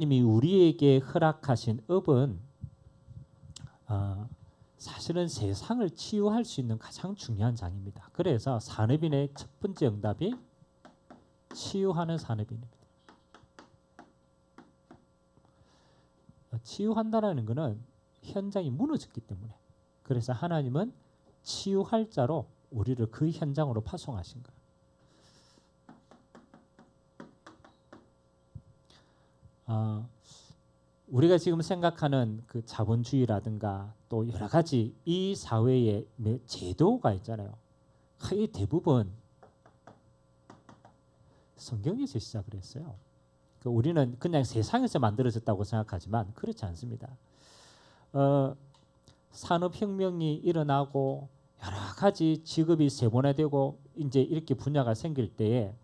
하나님이 우리에게 허락하신 업은 사실은 세상을 치유할 수 있는 가장 중요한 장입니다. 그래서 산업인의 첫 번째 응답이 치유하는 산업인입니다. 치유한다는 것은 현장이 무너졌기 때문에, 그래서 하나님은 치유할 자로 우리를 그 현장으로 파송하신 거예요. 우리가 지금 생각하는 그 자본주의라든가 또 여러 가지 이 사회의 제도가 있잖아요. 거의 대부분 성경에서 시작을 했어요. 우리는 그냥 세상에서 만들어졌다고 생각하지만 그렇지 않습니다. 산업혁명이 일어나고 여러 가지 직업이 세분화되고 이제 이렇게 분야가 생길 때에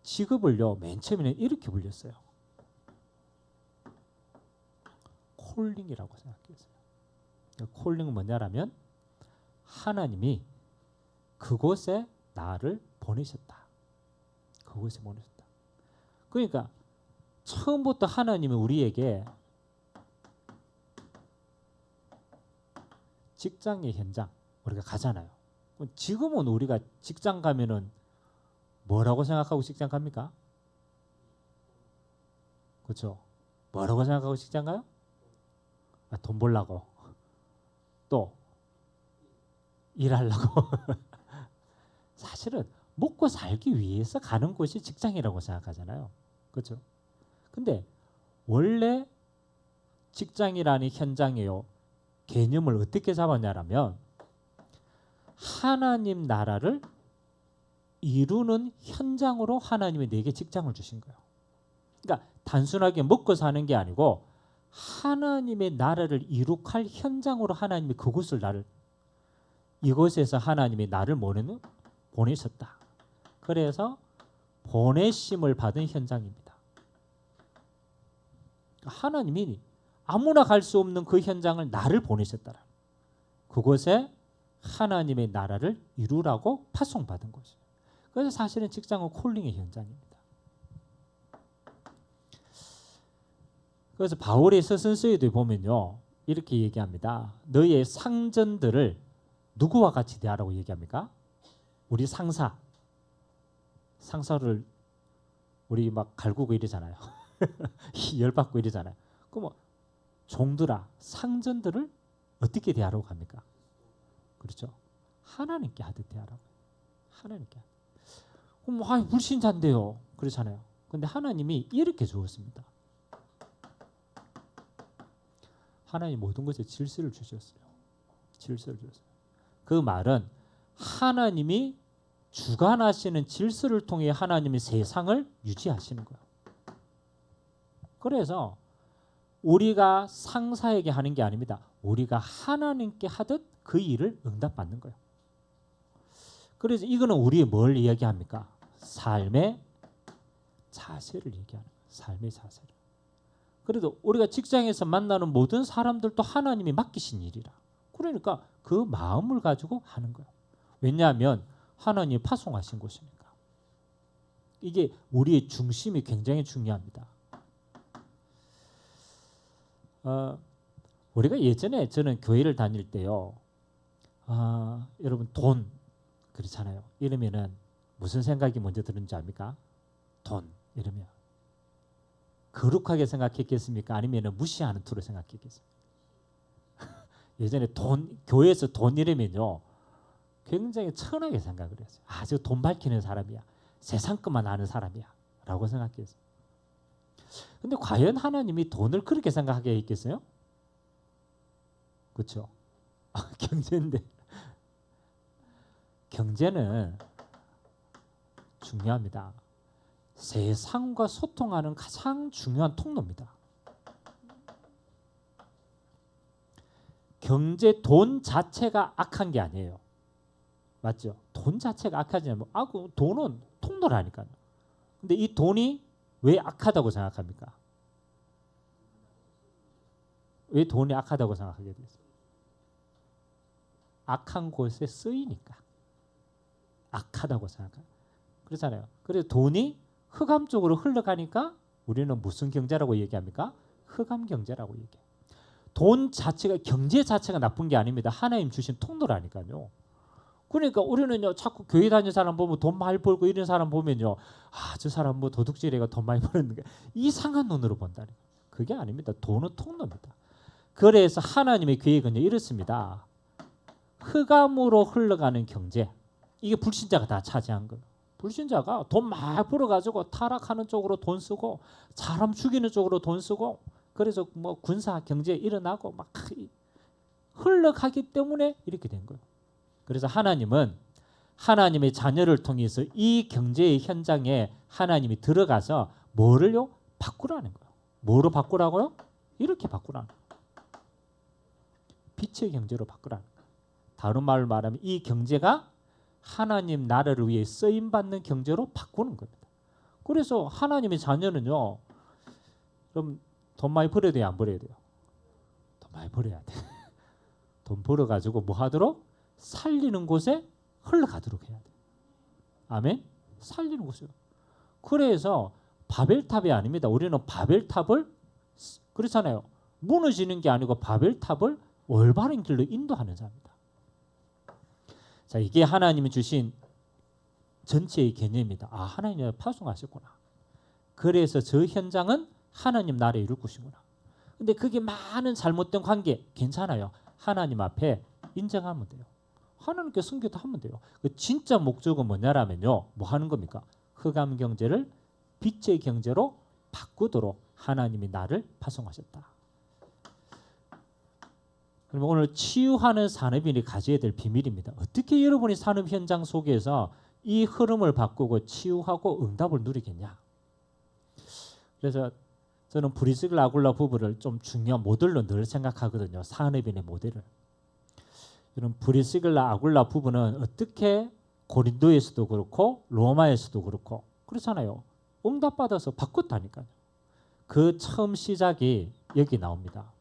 직업을요, 맨 처음에는 이렇게 불렸어요. 콜링이라고 생각했어요. 콜링은 뭐냐라면 하나님이 그곳에 나를 보내셨다. 그곳에 보내셨다. 그러니까 처음부터 하나님은 우리에게 직장의 현장 우리가 가잖아요. 지금은 우리가 직장 가면은 뭐라고 생각하고 직장 갑니까? 그렇죠? 뭐라고 생각하고 직장 가요? 돈 벌라고, 또 일하려고. 사실은 먹고 살기 위해서 가는 곳이 직장이라고 생각하잖아요. 그렇죠? 근데 원래 직장이라는 현장이요, 개념을 어떻게 잡았냐면 하나님 나라를 이루는 현장으로 하나님이 내게 직장을 주신 거예요. 그러니까 단순하게 먹고 사는 게 아니고 하나님의 나라를 이룩할 현장으로 하나님이 그곳을 나를, 이곳에서 하나님이 나를 보내셨다. 그래서 보내심을 받은 현장입니다. 하나님이 아무나 갈 수 없는 그 현장을 나를 보내셨다. 그곳에 하나님의 나라를 이루라고 파송받은 것이에요. 그래서 사실은 직장은 콜링의 현장입니다. 그래서 바울의 서신서에도 보면요, 이렇게 얘기합니다. 너희의 상전들을 누구와 같이 대하라고 얘기합니까? 우리 상사를 우리 막 갈구고 이러잖아요. 열받고 이러잖아요. 그럼 종들아, 상전들을 어떻게 대하라고 합니까? 그렇죠? 하나님께 하듯 대하라고. 하나님께. 그럼 불신자인데요. 그렇잖아요. 근데 하나님이 이렇게 주었습니다. 하나님 모든 것에 질서를 주셨어요. 질서를 주셨어요. 그 말은 하나님이 주관하시는 질서를 통해 하나님의 세상을 유지하시는 거예요. 그래서 우리가 상사에게 하는 게 아닙니다. 우리가 하나님께 하듯 그 일을 응답받는 거예요. 그래서 이거는 우리의 뭘 이야기합니까? 삶의 자세를 얘기하는 거예요. 삶의 자세를. 그래도 우리가 직장에서 만나는 모든 사람들도 하나님이 맡기신 일이라. 그러니까 그 마음을 가지고 하는 거예요. 왜냐하면 하나님이 파송하신 곳이니까. 이게 우리의 중심이 굉장히 중요합니다. 우리가 예전에 저는 교회를 다닐 때요, 여러분 돈 그렇잖아요. 이러면은 무슨 생각이 먼저 드는지 압니까? 돈 이러면 거룩하게 생각했겠습니까? 아니면 무시하는 투로 생각했겠습니까? 예전에 교회에서 돈 이러면요, 굉장히 천하게 생각을 했어요. 저 돈 밝히는 사람이야. 세상 것만 아는 사람이야. 라고 생각했어요. 근데 과연 하나님이 돈을 그렇게 생각하게 했겠어요? 그렇죠? 경제인데. 경제는 중요합니다. 세상과 소통하는 가장 중요한 통로입니다. 돈 자체가 악한 게 아니에요. 맞죠? 돈 자체가 악하지 않으면 돈은 통로라니까요. 근데 이 돈이 왜 악하다고 생각합니까? 왜 돈이 악하다고 생각하게 됐어요? 악한 곳에 쓰이니까 악하다고 생각해요. 그렇잖아요. 그래서 돈이 흑암 쪽으로 흘러가니까 우리는 무슨 경제라고 얘기합니까? 흑암 경제라고 얘기해요. 돈 자체가, 경제 자체가 나쁜 게 아닙니다. 하나님 주신 통로라니까요. 그러니까 우리는요, 자꾸 교회 다니는 사람 보면 돈 많이 벌고 이런 사람 보면요, 아, 저 사람 뭐 도둑질해가 돈 많이 버는 게 이상한 눈으로 본다니까. 그게 아닙니다. 돈은 통로입니다. 그래서 하나님의 계획은요, 이렇습니다. 흑암으로 흘러가는 경제, 이게 불신자가 다 차지한 거예요. 불신자가 돈 많이 벌어가지고 타락하는 쪽으로 돈 쓰고 사람 죽이는 쪽으로 돈 쓰고 그래서 뭐 군사 경제 일어나고 막 흘러가기 때문에 이렇게 된 거예요. 그래서 하나님은 하나님의 자녀를 통해서 이 경제의 현장에 하나님이 들어가서 뭐를요? 바꾸라는 거예요. 뭐로 바꾸라고요? 이렇게 바꾸라는 거예요. 빛의 경제로 바꾸라는 거예요. 다른 말로 말하면 이 경제가 하나님 나라를 위해 쓰임받는 경제로 바꾸는 겁니다. 그래서 하나님의 자녀는요, 그럼 돈 많이 벌어야 돼요? 안 벌어야 돼요? 돈 많이 벌어야 돼. 돈 벌어가지고 뭐 하도록? 살리는 곳에 흘러가도록 해야 돼. 아멘? 살리는 곳이요. 그래서 바벨탑이 아닙니다. 우리는 바벨탑을, 그렇잖아요. 무너지는 게 아니고 바벨탑을 올바른 길로 인도하는 자입니다. 자, 이게 하나님이 주신 전체의 개념입니다. 아, 하나님이 파송하셨구나. 그래서 저 현장은 하나님 나라에 이룰 것이구나. 근데 그게 많은 잘못된 관계 괜찮아요. 하나님 앞에 인정하면 돼요. 하나님께 순교도 하면 돼요. 그 진짜 목적은 뭐냐라면요, 뭐 하는 겁니까? 흑암 경제를 빛의 경제로 바꾸도록 하나님이 나를 파송하셨다. 그러면 오늘 치유하는 산업인이 가져야 될 비밀입니다. 어떻게 여러분이 산업 현장 속에서 이 흐름을 바꾸고 치유하고 응답을 누리겠냐? 그래서 저는 브리스길라 아굴라 부부를 좀 중요한 모델로 늘 생각하거든요. 산업인의 모델을. 여러분, 브리스길라 아굴라 부부는 어떻게 고린도에서도 그렇고 로마에서도 그렇고 그렇잖아요. 응답받아서 바꿨다니까요. 그 처음 시작이 여기 나옵니다.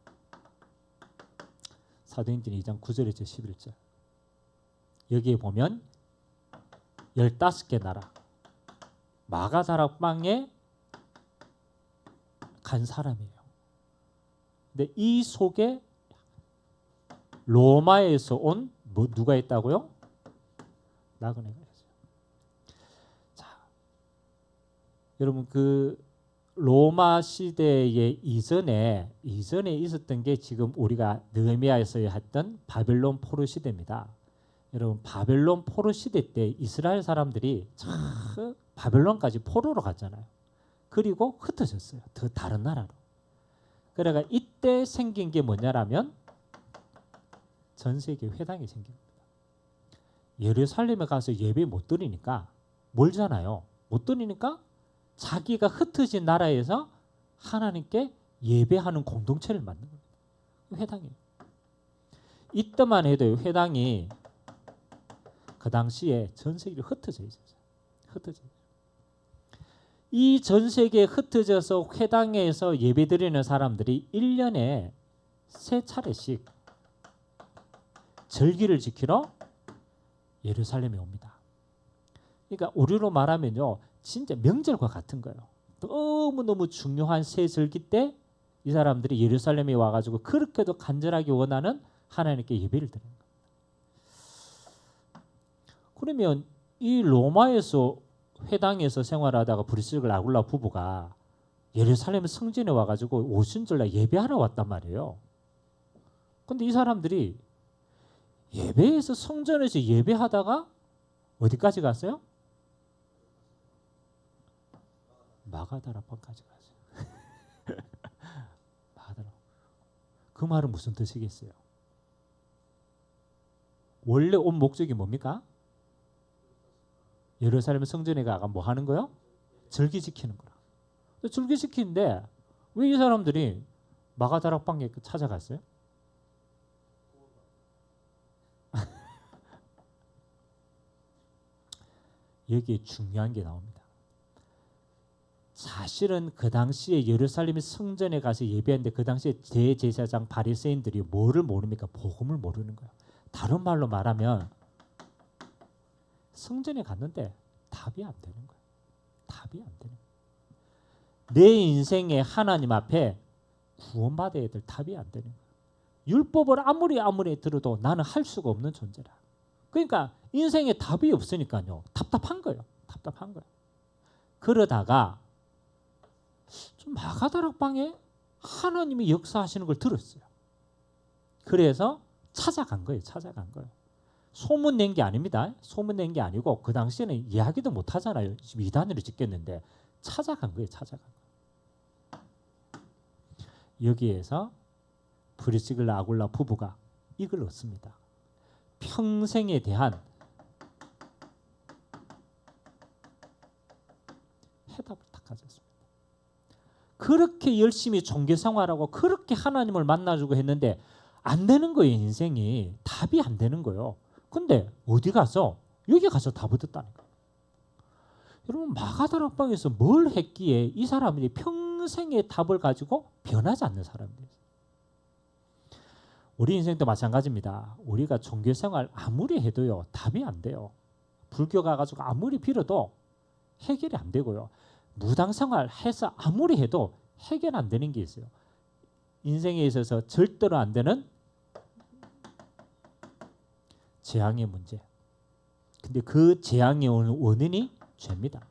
사도행전 2장 9절에서 11절. 여기에 보면 15개 나라 마가다락방에 간 사람이에요. 근데 이 속에 로마에서 온 누가 있다고요? 나그네가 있어요. 자, 여러분 그 로마 시대의 이전에 있었던 게 지금 우리가 느헤미야에서 했던 바벨론 포로 시대입니다. 여러분 바벨론 포로 시대 때 이스라엘 사람들이 바벨론까지 포로로 갔잖아요. 그리고 흩어졌어요. 더 다른 나라로. 그러니까 이때 생긴 게 뭐냐라면 전 세계 회당이 생깁니다. 예루살렘에 가서 예배 못 드리니까 멀잖아요. 못 드리니까 자기가 흩어진 나라에서 하나님께 예배하는 공동체를 만든 겁니다. 회당이에요. 이때만 해도 회당이 그 당시에 전 세계로 흩어져 있었어요. 흩어져. 이 전 세계에 흩어져서 회당에서 예배드리는 사람들이 1년에 3차례씩 절기를 지키러 예루살렘에 옵니다. 그러니까 우리로 말하면요, 진짜 명절과 같은 거예요. 너무너무 중요한 새 절기 때 이 사람들이 예루살렘에 와가지고 그렇게도 간절하게 원하는 하나님께 예배를 드리는 거예요. 그러면 이 로마에서 회당에서 생활하다가 브리스길라 아굴라 부부가 예루살렘 성전에 와가지고 오순절날 예배하러 왔단 말이에요. 근데 이 사람들이 예배에서 성전에서 예배하다가 어디까지 갔어요? 마가다락방까지 갔어요. 마가다락. 그 말은 무슨 뜻이겠어요? 원래 온 목적이 뭡니까? 예루살렘 성전에 가가 뭐 하는 거요? 절기 지키는 거라. 절기 지키는데 왜 이 사람들이 마가다락방에 찾아갔어요? 여기에 중요한 게 나옵니다. 사실은 그 당시에 예루살렘 성전에 가서 예배했는데 그 당시에 대제사장 바리새인들이 뭐를 모릅니까? 복음을 모르는 거예요. 다른 말로 말하면 성전에 갔는데 답이 안 되는 거예요. 답이 안 되는 거예요. 내 인생에 하나님 앞에 구원받아야 될 답이 안 되는 거예요. 율법을 아무리 들어도 나는 할 수가 없는 존재라. 그러니까 인생에 답이 없으니까요. 답답한 거예요. 답답한 거예요. 그러다가 좀 마가다락방에 하나님이 역사하시는 걸 들었어요. 그래서 찾아간 거예요. 찾아간 거예요. 소문 낸 게 아닙니다. 소문 낸 게 아니고 그 당시에는 이야기도 못 하잖아요. 지금 이단으로 짓겠는데 찾아간 거예요. 찾아간 거예요. 여기에서 브리스길라 아굴라 부부가 이걸 얻습니다. 평생에 대한 해답을 딱 가졌습니다. 그렇게 열심히 종교 생활하고 그렇게 하나님을 만나주고 했는데 안 되는 거예요. 인생이 답이 안 되는 거예요. 근데 어디 가서 여기 가서 답을 듣다는 거예요. 여러분 마가다락방에서 뭘 했기에 이 사람들이 평생의 답을 가지고 변하지 않는 사람들이에요. 우리 인생도 마찬가지입니다. 우리가 종교생활 아무리 해도요 답이 안 돼요. 불교 가가지고 아무리 빌어도 해결이 안 되고요. 무당생활 해서 아무리 해도 해결 안 되는 게 있어요. 인생에 있어서 절대로 안 되는 재앙의 문제. 근데 그 재앙의 원인이 죄입니다.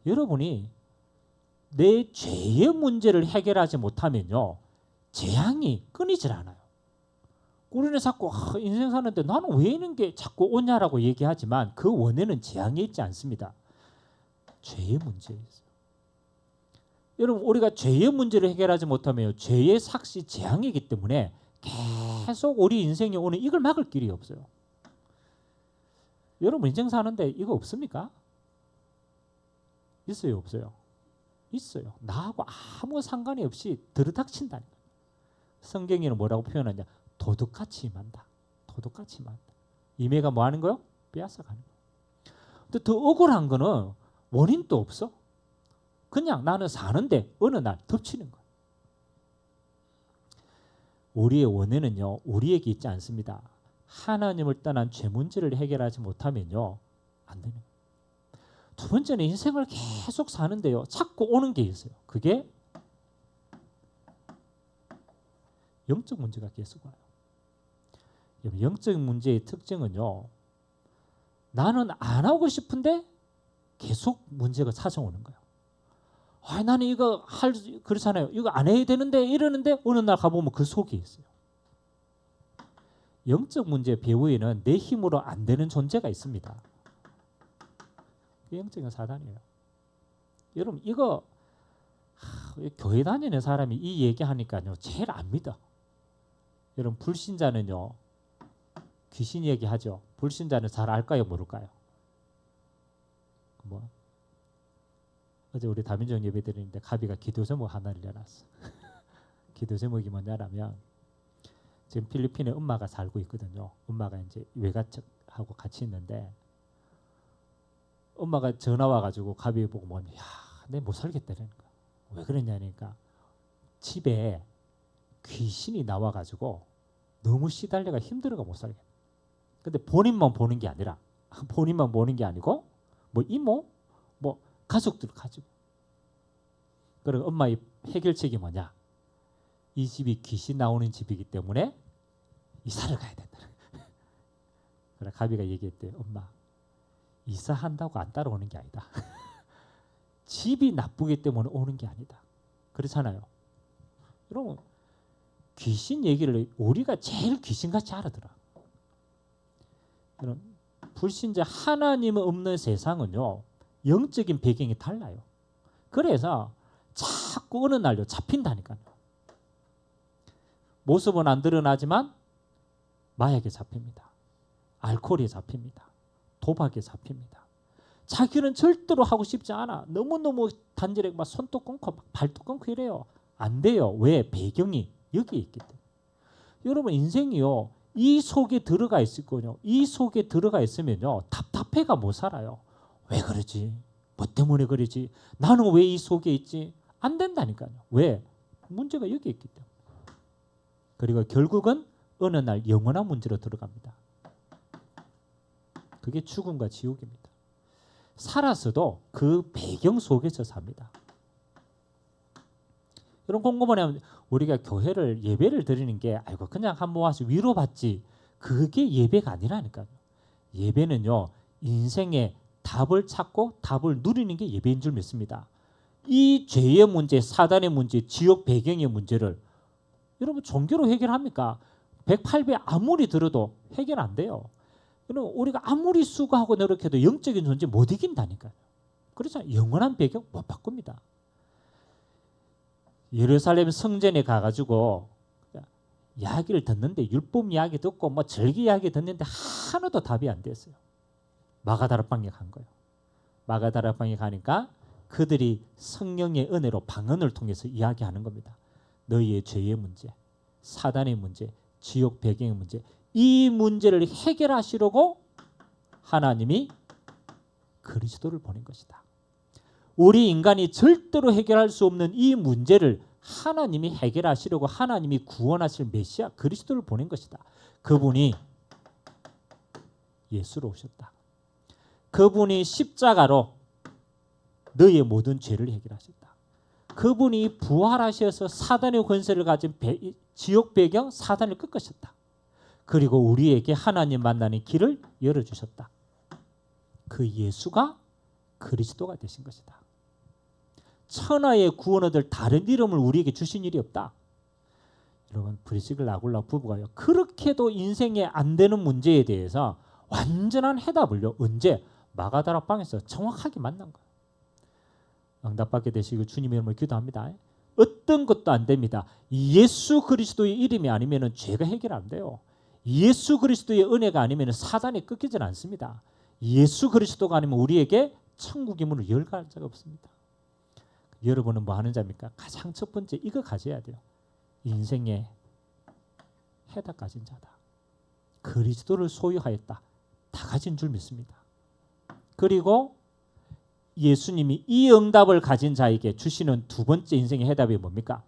여러분이 내 죄의 문제를 해결하지 못하면요 재앙이 끊이질 않아요. 우리는 자꾸 인생 사는데 나는 왜 이런 게 자꾸 오냐라고 얘기하지만 그 원인은 재앙에 있지 않습니다. 죄의 문제에 있어요. 여러분 우리가 죄의 문제를 해결하지 못하면 죄의 삭시 재앙이기 때문에 계속 우리 인생에 오는 이걸 막을 길이 없어요. 여러분 인생 사는데 이거 없습니까? 있어요 없어요? 있어요. 나하고 아무 상관이 없이 들이닥친다는 거예요. 성경에는 뭐라고 표현하냐? 도둑같이 임한다. 도둑같이 임한다. 임해가 뭐 하는 거요? 빼앗아가는 거예요. 근데 더 억울한 거는 원인도 없어. 그냥 나는 사는데 어느 날 덮치는 거예요. 우리의 원인은요 우리에게 있지 않습니다. 하나님을 떠난 죄 문제를 해결하지 못하면요 안 되는 거예요. 두 번째는 인생을 계속 사는데요 자꾸 오는 게 있어요. 그게 영적 문제가 계속 와요. 영적 문제의 특징은요 나는 안 하고 싶은데 계속 문제가 찾아오는 거예요. 나는 이거 그렇잖아요. 이거 안 해야 되는데 이러는데 어느 날 가보면 그 속에 있어요. 영적 문제 배후에는 내 힘으로 안 되는 존재가 있습니다. 영적인 사단이에요. 여러분 이거 교회 다니는 사람이 이 얘기하니까요 제일 안 믿어. 여러분 불신자는요 귀신 얘기하죠. 불신자는 잘 알까요 모를까요? 뭐 어제 우리 다민정 예배 드리는데 가비가 기도 제목 하나를 내놨어. 기도 제목이 뭐냐면 지금 필리핀에 엄마가 살고 있거든요. 엄마가 이제 외가하고 같이 있는데 엄마가 전화 와가지고 가비 보고 뭐냐, 내 못 살겠다는 거야. 왜 그러냐니까 집에 귀신이 나와가지고 너무 시달려가 힘들어가 못 살겠다. 근데 본인만 보는 게 아니라 본인만 보는 게 아니고 뭐 이모 뭐 가족들 가지고. 그리고 엄마의 해결책이 뭐냐? 이 집이 귀신 나오는 집이기 때문에 이사를 가야 된다. 그래 가비가 얘기했대. 엄마 이사한다고 안 따라오는 게 아니다. 집이 나쁘기 때문에 오는 게 아니다. 그렇잖아요. 여러분 귀신 얘기를 우리가 제일 귀신같이 알아들어. 여러분 불신자 하나님 없는 세상은요 영적인 배경이 달라요. 그래서 자꾸 어느 날요 잡힌다니까요. 모습은 안 드러나지만 마약에 잡힙니다. 알코올에 잡힙니다. 도박에 잡힙니다. 자기는 절대로 하고 싶지 않아. 너무너무 단절에 막 손도 끊고 막 발도 끊고 이래요. 안 돼요. 왜? 배경이 여기에 있기 때문에. 여러분 인생이요. 이 속에 들어가 있거든요. 이 속에 들어가 있으면요. 답답해가 못 살아요. 왜 그러지? 뭐 때문에 그러지? 나는 왜 이 속에 있지? 안 된다니까요. 왜? 문제가 여기 있기 때문에. 그리고 결국은 어느 날 영원한 문제로 들어갑니다. 그게 죽음과 지옥입니다. 살았어도 그 배경 속에서 삽니다. 이런 궁금하면 우리가 교회를 예배를 드리는 게 아이고 그냥 한번 와서 위로받지 그게 예배가 아니라니까요. 예배는요 인생의 답을 찾고 답을 누리는 게 예배인 줄 믿습니다. 이 죄의 문제, 사단의 문제, 지옥 배경의 문제를 여러분 종교로 해결합니까? 108배 아무리 들어도 해결 안 돼요. 여러분 우리가 아무리 수고하고 노력해도 영적인 존재 못 이긴다니까요. 그렇죠? 영원한 배경 못 바꿉니다. 예루살렘 성전에 가가지고 이야기를 듣는데 율법 이야기 듣고 뭐 절기 이야기 듣는데 하나도 답이 안 됐어요. 마가다락방에 간 거예요. 마가다락방에 가니까 그들이 성령의 은혜로 방언을 통해서 이야기하는 겁니다. 너희의 죄의 문제, 사단의 문제, 지옥 배경의 문제, 이 문제를 해결하시려고 하나님이 그리스도를 보낸 것이다. 우리 인간이 절대로 해결할 수 없는 이 문제를 하나님이 해결하시려고 하나님이 구원하실 메시아 그리스도를 보낸 것이다. 그분이 예수로 오셨다. 그분이 십자가로 너희의 모든 죄를 해결하셨다. 그분이 부활하셔서 사단의 권세를 가진 지옥 배경 사단을 꺾으셨다. 그리고 우리에게 하나님 만나는 길을 열어주셨다. 그 예수가 그리스도가 되신 것이다. 천하의 구원 얻을 다른 이름을 우리에게 주신 일이 없다. 여러분 브리스길 라굴라 부부가요. 그렇게도 인생에 안 되는 문제에 대해서 완전한 해답을요. 언제? 마가다락방에서 정확하게 만난 거예요. 응답받게 되시길 주님의 이름으로 기도합니다. 어떤 것도 안 됩니다. 예수 그리스도의 이름이 아니면 죄가 해결 안 돼요. 예수 그리스도의 은혜가 아니면 사단이 꺾이질 않습니다. 예수 그리스도가 아니면 우리에게 천국의 문을 열갈 자가 없습니다. 여러분은 뭐 하는 자입니까? 가장 첫 번째 이거 가져야 돼요. 인생의 해답 가진 자다. 그리스도를 소유하였다. 다 가진 줄 믿습니다. 그리고 예수님이 이 응답을 가진 자에게 주시는 두 번째 인생의 해답이 뭡니까?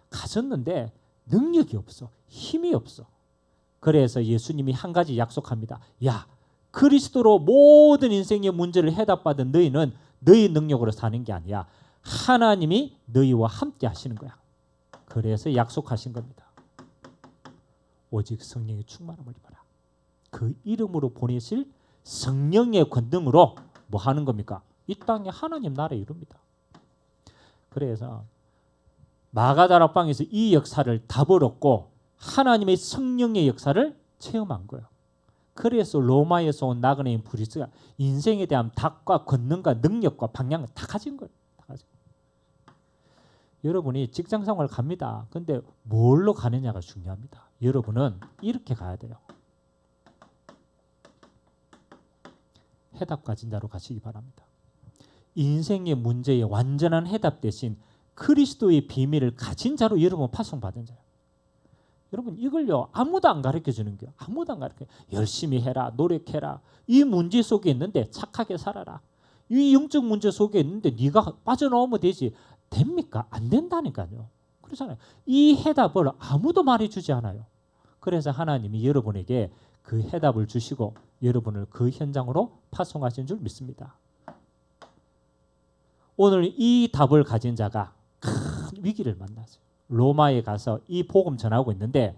가졌는데 능력이 없어. 힘이 없어. 그래서 예수님이 한 가지 약속합니다. 야, 그리스도로 모든 인생의 문제를 해답받은 너희는 너희 능력으로 사는 게 아니야. 하나님이 너희와 함께 하시는 거야. 그래서 약속하신 겁니다. 오직 성령의 충만함을 입어라. 그 이름으로 보내실 성령의 권능으로 뭐 하는 겁니까? 이 땅에 하나님 나라 이룹니다. 그래서 마가다락방에서 이 역사를 답을 얻고 하나님의 성령의 역사를 체험한 거예요. 그래서 로마에서 온 나그네인 브리스가 인생에 대한 답과 권능과 능력과 방향을 다 가진 거예요. 다 가진 거예요. 여러분이 직장생활 갑니다. 근데 뭘로 가느냐가 중요합니다. 여러분은 이렇게 가야 돼요. 해답 가진 자로 가시기 바랍니다. 인생의 문제에 완전한 해답 대신 그리스도의 비밀을 가진 자로 여러분 파송받은 자예요. 여러분 이걸요 아무도 안 가르쳐주는 거예요. 아무도 안 가르쳐요. 열심히 해라, 노력해라. 이 문제 속에 있는데 착하게 살아라. 이 영적 문제 속에 있는데 네가 빠져나오면 되지. 됩니까? 안 된다니까요. 그렇잖아요. 이 해답을 아무도 말해주지 않아요. 그래서 하나님이 여러분에게 그 해답을 주시고 여러분을 그 현장으로 파송하신 줄 믿습니다. 오늘 이 답을 가진 자가 큰 위기를 만났어요. 로마에 가서 이 복음 전하고 있는데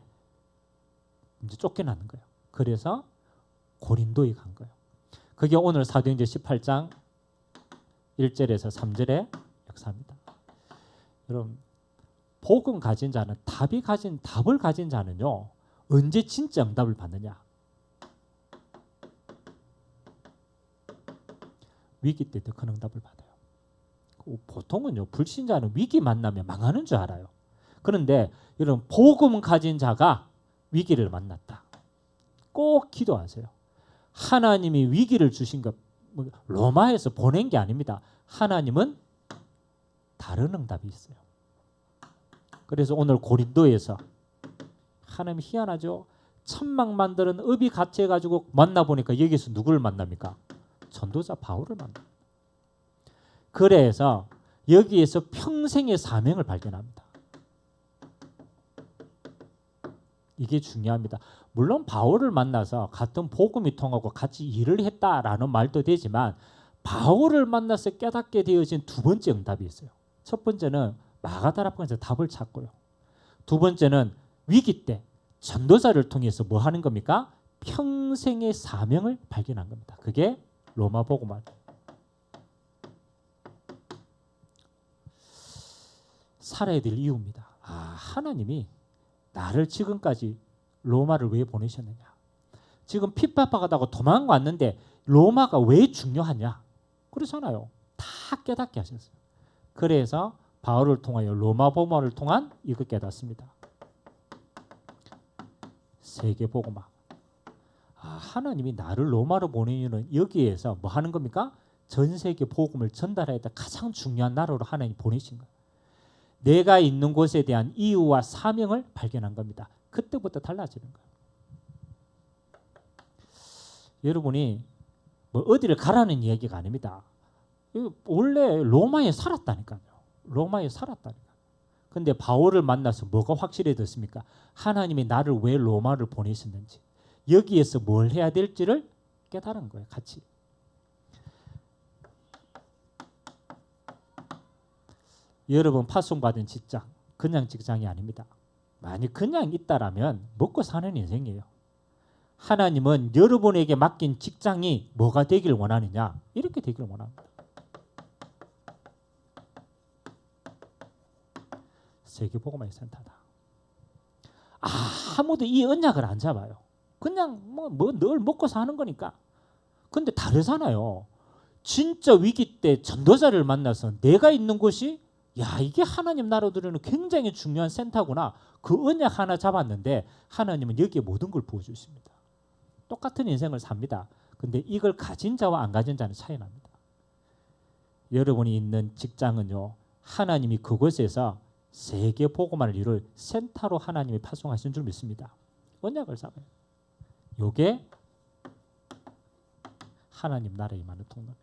이제 쫓겨나는 거예요. 그래서 고린도에 간 거예요. 그게 오늘 사도행전 18장 1절에서 3절의 역사입니다. 여러분 복음 가진 자는 답을 가진 자는요 언제 진짜 응답을 받느냐? 위기 때 더 큰 응답을 받아요. 보통은요 불신자는 위기 만나면 망하는 줄 알아요. 그런데 여러분 복음 가진 자가 위기를 만났다. 꼭 기도하세요. 하나님이 위기를 주신 것 로마에서 보낸 게 아닙니다. 하나님은 다른 응답이 있어요. 그래서 오늘 고린도에서 하나님이 희한하죠. 천막 만드는 업이 같이 해가지고 만나보니까 여기서 누구를 만납니까? 전도자 바울을 만납니다. 그래서 여기에서 평생의 사명을 발견합니다. 이게 중요합니다. 물론 바울을 만나서 같은 복음이 통하고 같이 일을 했다라는 말도 되지만 바울을 만나서 깨닫게 되어진 두 번째 응답이 있어요. 첫 번째는 마가다락방에서 답을 찾고요. 두 번째는 위기 때 전도자를 통해서 뭐 하는 겁니까? 평생의 사명을 발견한 겁니다. 그게 로마 복음화. 살아야 될 이유입니다. 하나님이 나를 지금까지 로마를 왜 보내셨느냐? 지금 핍박받다가 도망갔는데 로마가 왜 중요하냐? 그렇잖아요. 다 깨닫게 하셨어요. 그래서 바울을 통하여 로마 복음화를 통한 이거 깨닫습니다. 세계 복음화. 하나님이 나를 로마로 보내는 여기에서 뭐 하는 겁니까? 전 세계 복음을 전달해야 될 가장 중요한 나라로 하나님 보내신 거예요. 내가 있는 곳에 대한 이유와 사명을 발견한 겁니다. 그때부터 달라지는 거예요. 여러분이 뭐 어디를 가라는 이야기가 아닙니다. 원래 로마에 살았다니까요. 로마에 살았다니까요. 근데 바울을 만나서 뭐가 확실해졌습니까? 하나님이 나를 왜 로마를 보내셨는지, 여기에서 뭘 해야 될지를 깨달은 거예요. 같이. 여러분 파송받은 직장, 그냥 직장이 아닙니다. 만약 그냥 있다라면 먹고 사는 인생이에요. 하나님은 여러분에게 맡긴 직장이 뭐가 되길 원하느냐? 이렇게 되길 원합니다. 세계복음화의 센터다. 아무도 이 언약을 안 잡아요. 그냥 뭐 늘 먹고 사는 거니까. 근데 다르잖아요. 진짜 위기 때 전도자를 만나서 내가 있는 곳이 이게 하나님 나라들은 굉장히 중요한 센터구나. 그 언약 하나 잡았는데 하나님은 여기에 모든 걸 부어주십니다. 똑같은 인생을 삽니다. 근데 이걸 가진 자와 안 가진 자는 차이 납니다. 여러분이 있는 직장은요, 하나님이 그곳에서 세계 복음화를 이룰 센터로 하나님이 파송하신 줄 믿습니다. 언약을 잡아요. 요게 하나님 나라에 임하는 통로입니다.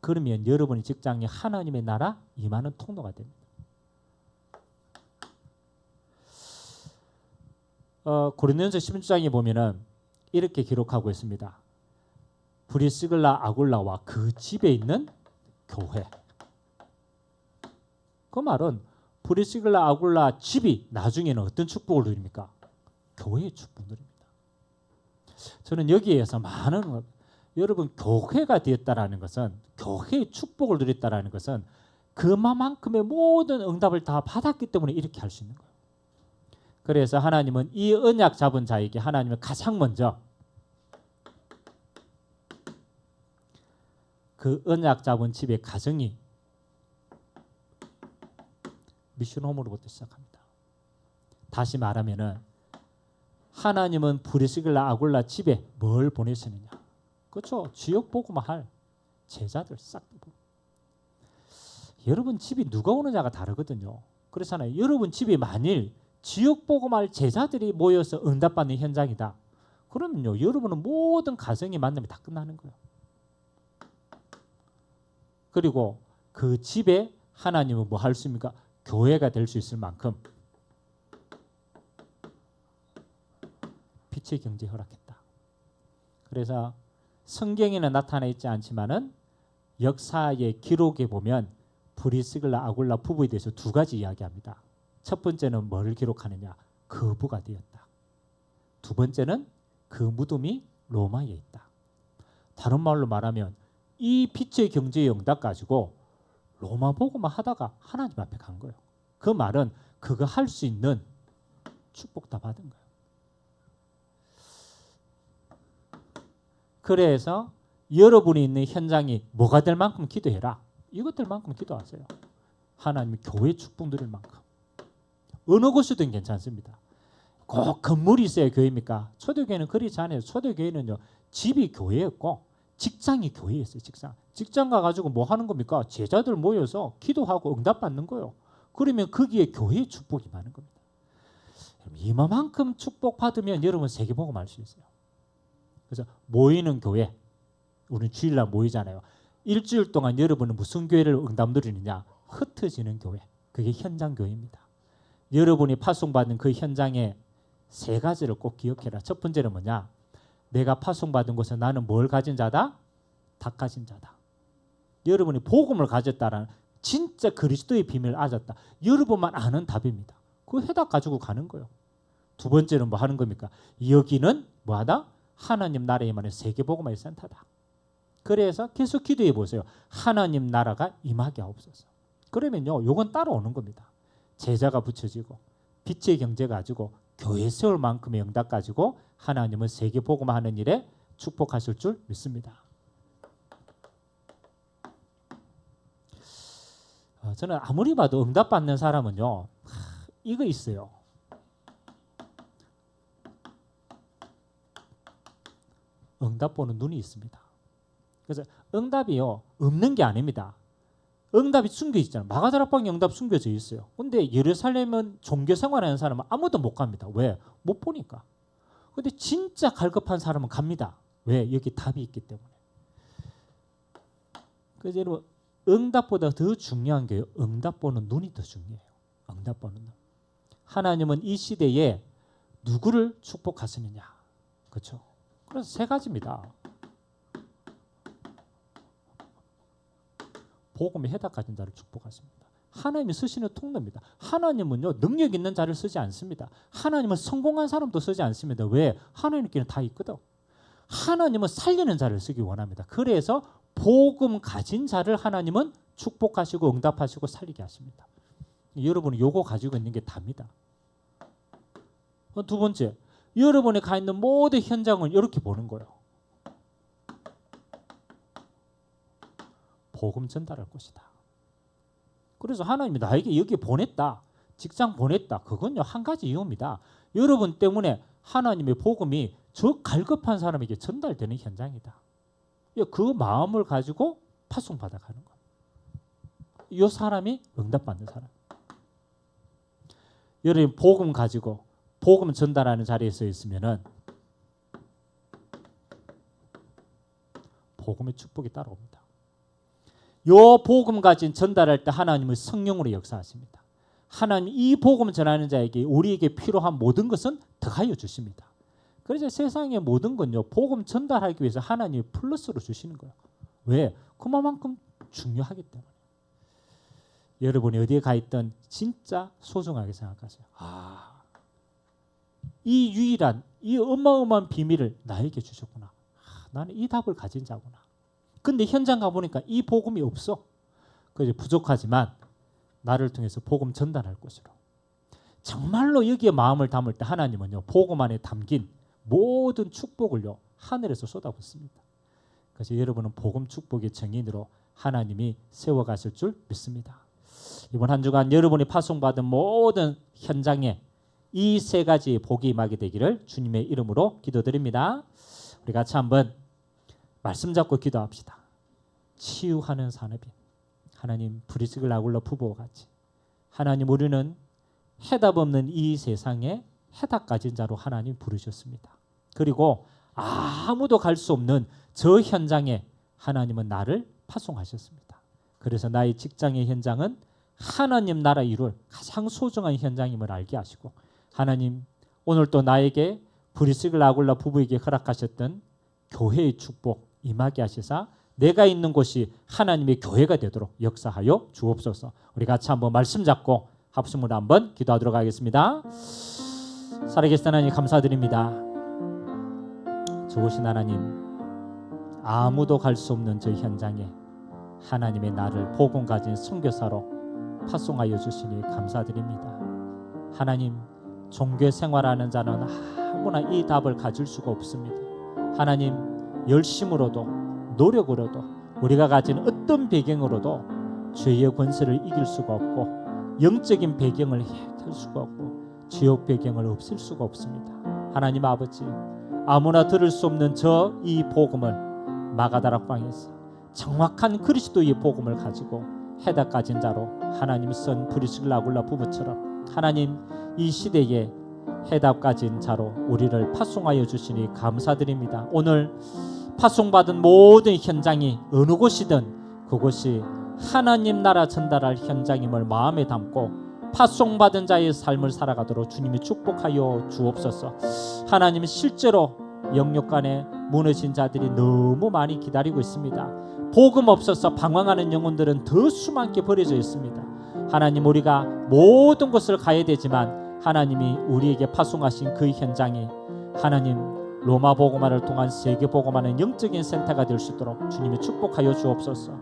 그러면 여러분의 직장이 하나님의 나라 임하는 통로가 됩니다. 고린도전서 16장에 보면은 이렇게 기록하고 있습니다. 브리스길라 아굴라와 그 집에 있는 교회. 그 말은 브리스길라 아굴라 집이 나중에는 어떤 축복을 누립니까? 교회의 축복을 누립니다. 저는 여기에서 많은 여러분 교회가 되었다라는 것은, 교회의 축복을 누렸다라는 것은 그만큼의 모든 응답을 다 받았기 때문에 이렇게 할 수 있는 거예요. 그래서 하나님은 이 언약 잡은 자에게 하나님은 가장 먼저 그 언약 잡은 집의 가정이 미션홈으로부터 시작합니다. 다시 말하면은 하나님은 브리스길라 아굴라 집에 뭘 보내시느냐? 그렇죠. 지역 복음화할 제자들 싹. 여러분 집이 누가 오느냐가 다르거든요. 그렇잖아요. 여러분 집이 만일 지역 복음화할 제자들이 모여서 응답받는 현장이다. 그러면요, 여러분은 모든 가정의 만남이 다 끝나는 거예요. 그리고 그 집에 하나님은 뭐 할 수 있습니까? 교회가 될 수 있을 만큼 빛의 경제에 허락했다. 그래서 성경에는 나타나 있지 않지만은 역사의 기록에 보면 브리스길라 아굴라 부부에 대해서 두 가지 이야기합니다. 첫 번째는 뭐를 기록하느냐? 거부가 되었다. 두 번째는 그 무덤이 로마에 있다. 다른 말로 말하면 이 빛의 경제의 응답 가지고 로마 복음화 하다가 하나님 앞에 간 거예요. 그 말은 그거 할 수 있는 축복 다 받은 거예요. 그래서 여러분이 있는 현장이 뭐가 될 만큼 기도해라. 이것들만큼 기도하세요. 하나님이 교회 축복 누릴 만큼. 어느 곳이든 괜찮습니다. 꼭 건물이 있어야 교회입니까? 초대교회는 그렇지 않아요. 초대교회는요, 집이 교회였고 직장이 교회였어요. 직장 가가지고 뭐 하는 겁니까? 제자들 모여서 기도하고 응답받는 거예요. 그러면 거기에 교회의 축복이 많은 겁니다. 이만큼 축복 받으면 여러분 세계복음 알 수 있어요. 그래서 모이는 교회, 우리는 주일날 모이잖아요. 일주일 동안 여러분은 무슨 교회를 응답 누리느냐? 흩어지는 교회. 그게 현장 교회입니다. 여러분이 파송받은 그 현장에 세 가지를 꼭 기억해라. 첫 번째는 뭐냐? 내가 파송받은 곳에 나는 뭘 가진 자다? 다 가진 자다. 여러분이 복음을 가졌다라는 진짜 그리스도의 비밀을 알았다. 여러분만 아는 답입니다. 그 해답 가지고 가는 거예요. 두 번째는 뭐 하는 겁니까? 여기는 뭐하다? 하나님 나라에 임하는 세계복음화의 센터다. 그래서 계속 기도해 보세요. 하나님 나라가 임하게 하옵소서. 그러면요, 요건 따라오는 겁니다. 제자가 붙여지고 빛의 경제 가지고 교회 세울 만큼의 응답 가지고 하나님은 세계복음화하는 일에 축복하실 줄 믿습니다. 저는 아무리 봐도 응답받는 사람은요, 이거 있어요. 응답 보는 눈이 있습니다. 그래서 응답이요, 없는 게 아닙니다. 응답이 숨겨 있잖아요. 마가다락방에 응답 숨겨져 있어요. 근데 예루살렘은 종교 생활하는 사람은 아무도 못 갑니다. 왜? 못 보니까. 근데 진짜 갈급한 사람은 갑니다. 왜? 여기 답이 있기 때문에. 그래서 여러분, 응답보다 더 중요한 게 응답 보는 눈이 더 중요해요. 응답 보는 눈. 하나님은 이 시대에 누구를 축복하시느냐. 그렇죠? 그래서 세 가지입니다. 복음에 해답 가진 자를 축복하십니다. 하나님이 쓰시는 통로입니다. 하나님은요, 능력 있는 자를 쓰지 않습니다. 하나님은 성공한 사람도 쓰지 않습니다. 왜? 하나님께는 다 있거든. 하나님은 살리는 자를 쓰기 원합니다. 그래서 복음 가진 자를 하나님은 축복하시고 응답하시고 살리게 하십니다. 여러분은 요거 가지고 있는 게 답니다. 두 번째, 여러분이 가 있는 모든 현장을 이렇게 보는 거예요. 복음 전달할 것이다. 그래서 하나님이 나에게 여기 보냈다. 직장 보냈다. 그건요, 한 가지 이유입니다. 여러분 때문에 하나님의 복음이 저 갈급한 사람에게 전달되는 현장이다. 그 마음을 가지고 파송받아 가는 거예요. 이 사람이 응답받는 사람. 여러분 복음 가지고 복음 전달하는 자리에 서 있으면은 복음의 축복이 따라옵니다. 요 복음 가진 전달할 때 하나님은 성령으로 역사하십니다. 하나님 이 복음 전하는 자에게 우리에게 필요한 모든 것은 더하여 주십니다. 그래서 세상의 모든 건요, 복음 전달하기 위해서 하나님이 플러스로 주시는 거예요. 왜? 그만큼 중요하기 때문에. 여러분이 어디에 가 있든 진짜 소중하게 생각하세요. 이 유일한 이 어마어마한 비밀을 나에게 주셨구나. 나는 이 답을 가진 자구나. 근데 현장 가보니까 이 복음이 없어. 그래서 부족하지만 나를 통해서 복음 전달할 것으로. 정말로 여기에 마음을 담을 때 하나님은요, 복음 안에 담긴 모든 축복을요, 하늘에서 쏟아붓습니다. 그래서 여러분은 복음 축복의 증인으로 하나님이 세워가실 줄 믿습니다. 이번 한 주간 여러분이 파송받은 모든 현장에 이 세 가지의 복이 임하게 되기를 주님의 이름으로 기도드립니다. 우리 같이 한번 말씀 잡고 기도합시다. 치유하는 산업인 하나님, 브리스글 아굴러 부부와 같이 하나님, 우리는 해답 없는 이 세상에 해답 가진 자로 하나님 부르셨습니다. 그리고 아무도 갈 수 없는 저 현장에 하나님은 나를 파송하셨습니다. 그래서 나의 직장의 현장은 하나님 나라 이룰 가장 소중한 현장임을 알게 하시고, 하나님 오늘 또 나에게 브리스글 아굴라 부부에게 허락하셨던 교회의 축복 임하게 하시사 내가 있는 곳이 하나님의 교회가 되도록 역사하여 주옵소서. 우리 같이 한번 말씀 잡고 합심으로 한번 기도하도록 하겠습니다. 살아계신 하나님 감사드립니다. 좋으신 하나님, 아무도 갈 수 없는 저 현장에 하나님의 나를 복음 가진 선교사로 파송하여 주시니 감사드립니다. 하나님, 종교 생활하는 자는 아무나 이 답을 가질 수가 없습니다. 하나님, 열심으로도 노력으로도 우리가 가진 어떤 배경으로도 죄의 권세를 이길 수가 없고 영적인 배경을 해결할 수가 없고 지옥 배경을 없앨 수가 없습니다. 하나님 아버지, 아무나 들을 수 없는 저 이 복음을 마가다락방에서 정확한 그리스도의 복음을 가지고 해답 가진 자로 하나님 선 브리스글 아굴라 부부처럼 하나님 이 시대에 해답 가진 자로 우리를 파송하여 주시니 감사드립니다. 오늘 파송받은 모든 현장이 어느 곳이든 그곳이 하나님 나라 전달할 현장임을 마음에 담고 파송받은 자의 삶을 살아가도록 주님이 축복하여 주옵소서. 하나님 실제로 영육간에 무너진 자들이 너무 많이 기다리고 있습니다. 복음 없어서 방황하는 영혼들은 더 수많게 버려져 있습니다. 하나님, 우리가 모든 곳을 가야 되지만 하나님이 우리에게 파송하신 그 현장이 하나님 로마 복음화를 통한 세계 복음화는 영적인 센터가 될 수 있도록 주님이 축복하여 주옵소서.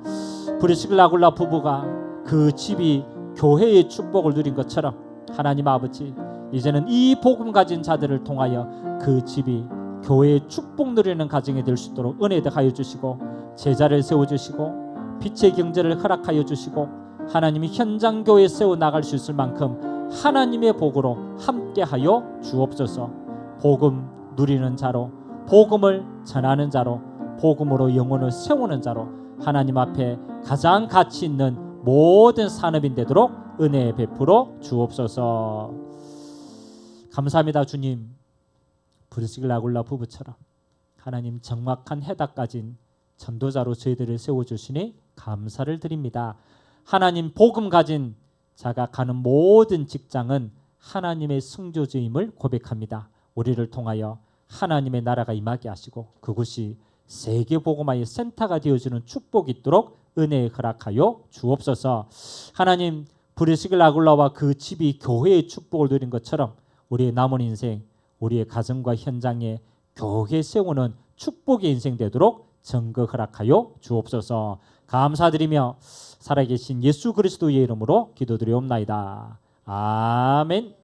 브리스길라 아굴라 부부가 그 집이 교회의 축복을 누린 것처럼 하나님 아버지, 이제는 이 복음 가진 자들을 통하여 그 집이 교회의 축복 누리는 가정이 될 수 있도록 은혜 하여 주시고, 제자를 세워주시고 빛의 경제를 허락하여 주시고, 하나님이 현장 교회에 세워 나갈 수 있을 만큼 하나님의 복으로 함께하여 주옵소서. 복음 누리는 자로, 복음을 전하는 자로, 복음으로 영혼을 세우는 자로 하나님 앞에 가장 가치 있는 모든 산업인 되도록 은혜 베풀어 주옵소서. 감사합니다. 주님, 브리스길라 아굴라 부부처럼 하나님 정확한 해답 가진 전도자로 저희들을 세워주시니 감사를 드립니다. 하나님, 복음 가진 자가 가는 모든 직장은 하나님의 성조주임을 고백합니다. 우리를 통하여 하나님의 나라가 임하게 하시고 그곳이 세계 복음화의 센터가 되어주는 축복이 있도록 은혜에 허락하여 주옵소서. 하나님, 브리스길라 아굴라와 그 집이 교회의 축복을 누린 것처럼 우리의 남은 인생, 우리의 가정과 현장에 교회 세우는 축복의 인생 되도록 정거 허락하여 주옵소서. 감사드리며 살아계신 예수 그리스도의 이름으로 기도드리옵나이다. 아멘.